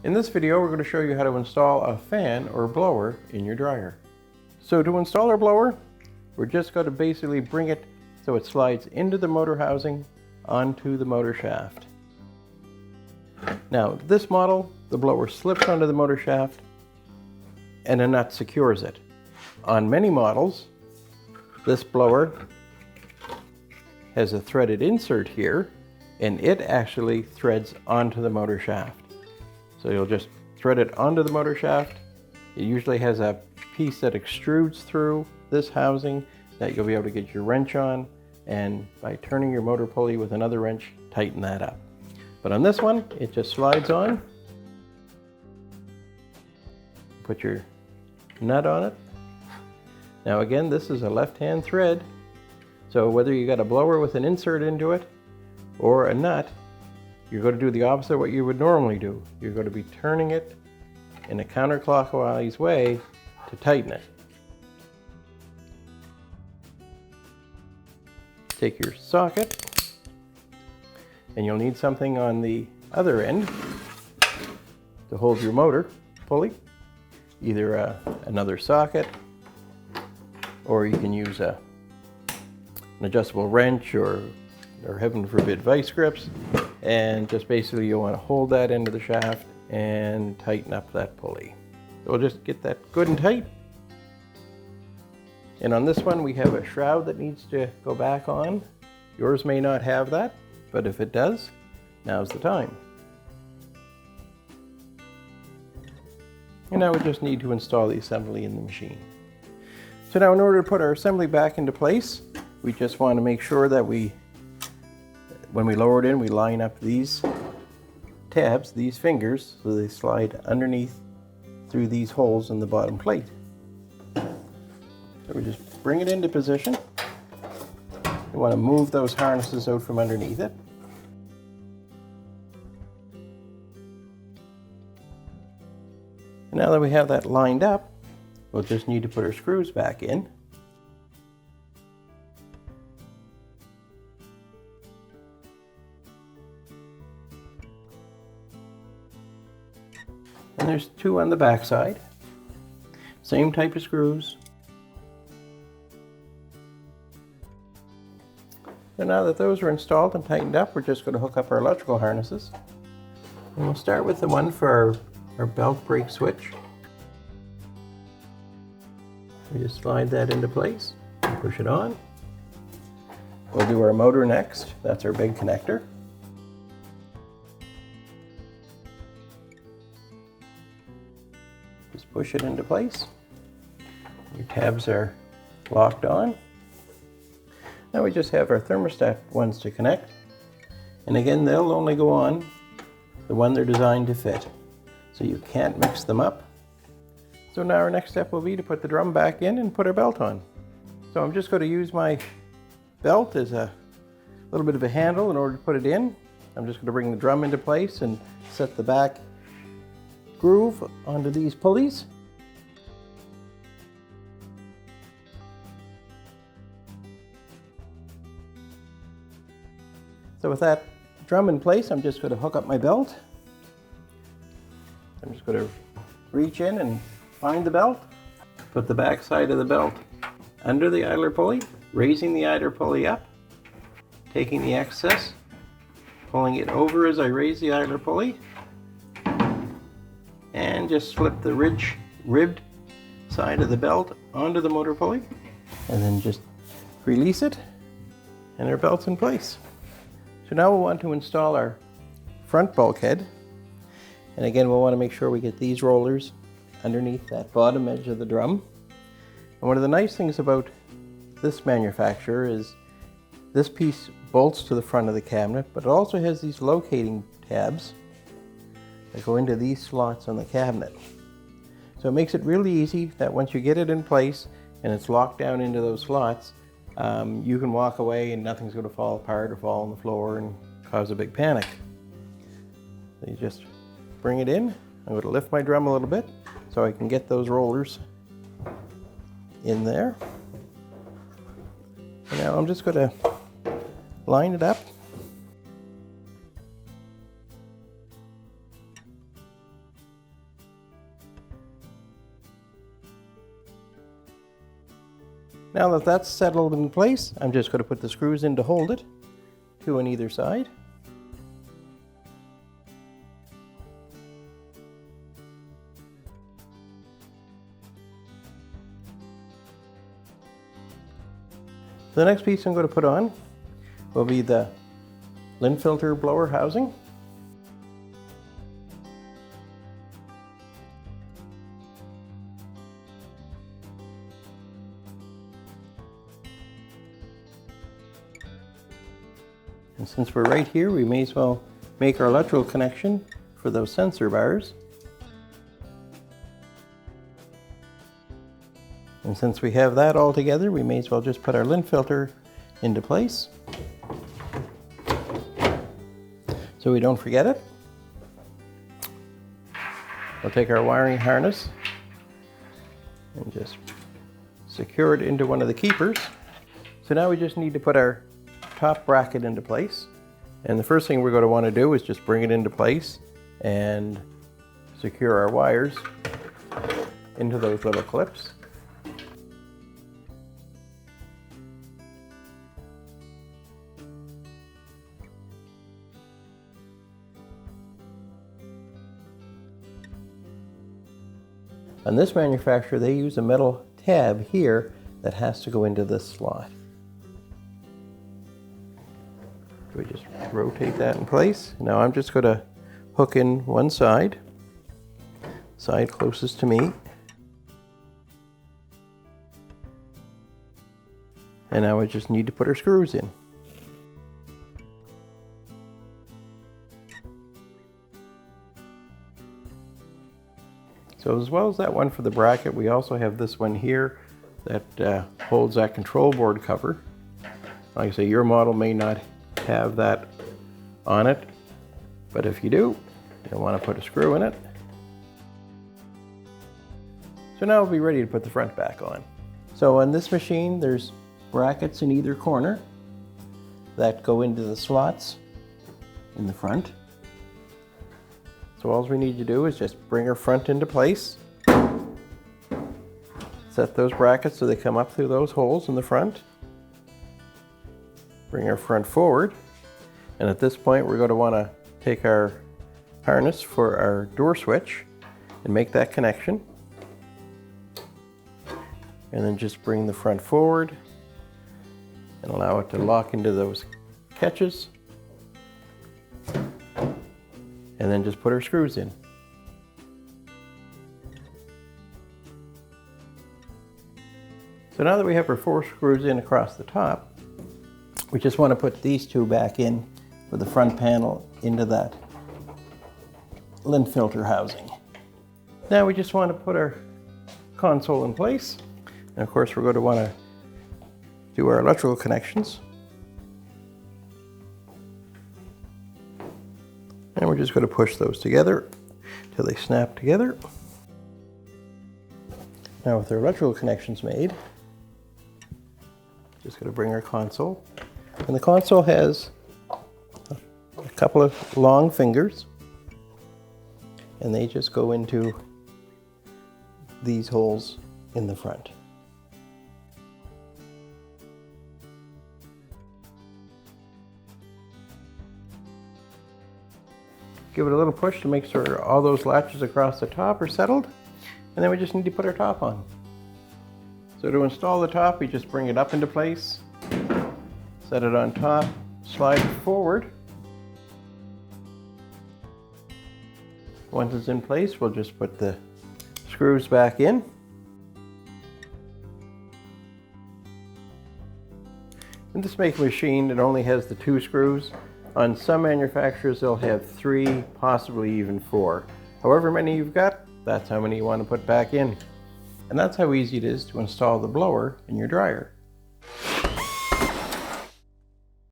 In this video, we're going to show you how to install a fan or blower in your dryer. So to install our blower, we're just going to basically bring it so it slides into the motor housing onto the motor shaft. Now, this model, the blower slips onto the motor shaft and a nut secures it. On many models, this blower has a threaded insert here, and it actually threads onto the motor shaft. So you'll just thread it onto the motor shaft. It usually has a piece that extrudes through this housing that you'll be able to get your wrench on, and by turning your motor pulley with another wrench, tighten that up. But on this one, it just slides on. Put your nut on it. Now again, this is a left-hand thread, so whether you got a blower with an insert into it or a nut, you're going to do the opposite of what you would normally do. You're going to be turning it in a counterclockwise way to tighten it. Take your socket, and you'll need something on the other end to hold your motor pulley. Either another socket, or you can use an adjustable wrench, or heaven forbid vice grips, and just basically you want to hold that end of the shaft and tighten up that pulley. So we'll just get that good and tight. And on this one we have a shroud that needs to go back on. Yours may not have that, but if it does, now's the time. And now we just need to install the assembly in the machine. So now in order to put our assembly back into place, we just want to make sure that when we lower it in, we line up these tabs, these fingers, so they slide underneath through these holes in the bottom plate. So we just bring it into position. You want to move those harnesses out from underneath it. And now that we have that lined up, we'll just need to put our screws back in. And there's two on the back side. Same type of screws. So now that those are installed and tightened up, we're just going to hook up our electrical harnesses. And we'll start with the one for our belt brake switch. We just slide that into place and push it on. We'll do our motor next. That's our big connector. Just push it into place. Your tabs are locked on. Now we just have our thermostat ones to connect. And again, they'll only go on the one they're designed to fit. So you can't mix them up. So now our next step will be to put the drum back in and put our belt on. So I'm just going to use my belt as a little bit of a handle in order to put it in. I'm just going to bring the drum into place and set the back groove onto these pulleys. So with that drum in place, I'm just going to hook up my belt. I'm just going to reach in and find the belt, put the back side of the belt under the idler pulley, raising the idler pulley up, taking the excess, pulling it over as I raise the idler pulley, and just slip the ribbed side of the belt onto the motor pulley, and then just release it, and our belt's in place. So now we'll want to install our front bulkhead. And again, we'll want to make sure we get these rollers underneath that bottom edge of the drum. And one of the nice things about this manufacturer is this piece bolts to the front of the cabinet, but it also has these locating tabs that go into these slots on the cabinet. So it makes it really easy that once you get it in place and it's locked down into those slots, you can walk away and nothing's going to fall apart or fall on the floor and cause a big panic. So you just bring it in. I'm going to lift my drum a little bit so I can get those rollers in there. And now I'm just going to line it up. Now that that's settled in place, I'm just going to put the screws in to hold it, 2 on either side. The next piece I'm going to put on will be the lint filter blower housing. And since we're right here, we may as well make our electrical connection for those sensor bars. And since we have that all together, we may as well just put our lint filter into place so we don't forget it. We'll take our wiring harness and just secure it into one of the keepers. So now we just need to put our top bracket into place. And the first thing we're going to want to do is just bring it into place and secure our wires into those little clips. On this manufacturer, they use a metal tab here that has to go into this slot. We just rotate that in place. Now I'm just going to hook in one side closest to me. And now we just need to put our screws in. So as well as that one for the bracket, we also have this one here that holds that control board cover. Like I say, your model may not have that on it, but if you do, you'll want to put a screw in it. So now we'll be ready to put the front back on. So on this machine, there's brackets in either corner that go into the slots in the front. So all we need to do is just bring our front into place, set those brackets so they come up through those holes in the front, bring our front forward, and at this point we're going to want to take our harness for our door switch and make that connection, and then just bring the front forward and allow it to lock into those catches. And then just put our screws in. So now that we have our 4 screws in across the top, we just want to put these 2 back in with the front panel into that lint filter housing. Now we just want to put our console in place. And of course we're going to want to do our electrical connections. And we're just going to push those together until they snap together. Now with our electrical connections made, just going to bring our console. And the console has a couple of long fingers, and they just go into these holes in the front. Give it a little push to make sure all those latches across the top are settled, and then we just need to put our top on. So to install the top, we just bring it up into place, set it on top, slide it forward. Once it's in place, we'll just put the screws back in. In this make machine, it only has the 2 screws. On some manufacturers, they'll have 3, possibly even 4. However many you've got, that's how many you want to put back in. And that's how easy it is to install the blower in your dryer.